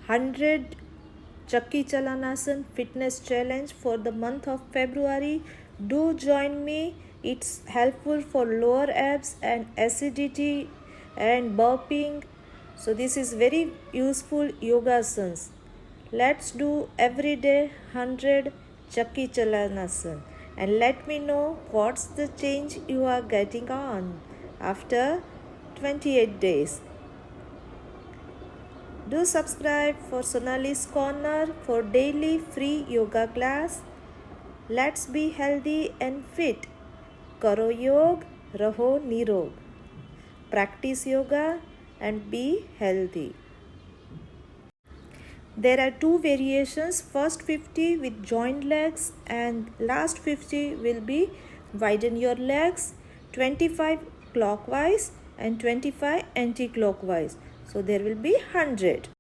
100 Chakki chalanasana fitness challenge for the month of February. Do join me. It's helpful for lower abs and acidity and burping. So this is very useful yoga asanas. Let's do every day 100 Chakki chalanasana and let me know what's the change you are getting on after 28 days. Do subscribe for Sonali's Corner for daily free yoga class. Let's be healthy and fit. Karo yog, raho nirog. Practice yoga and be healthy. There are two variations. First 50 with joined legs and last 50 will be widen your legs, 25 clockwise and 25 anti-clockwise. So there will be 100.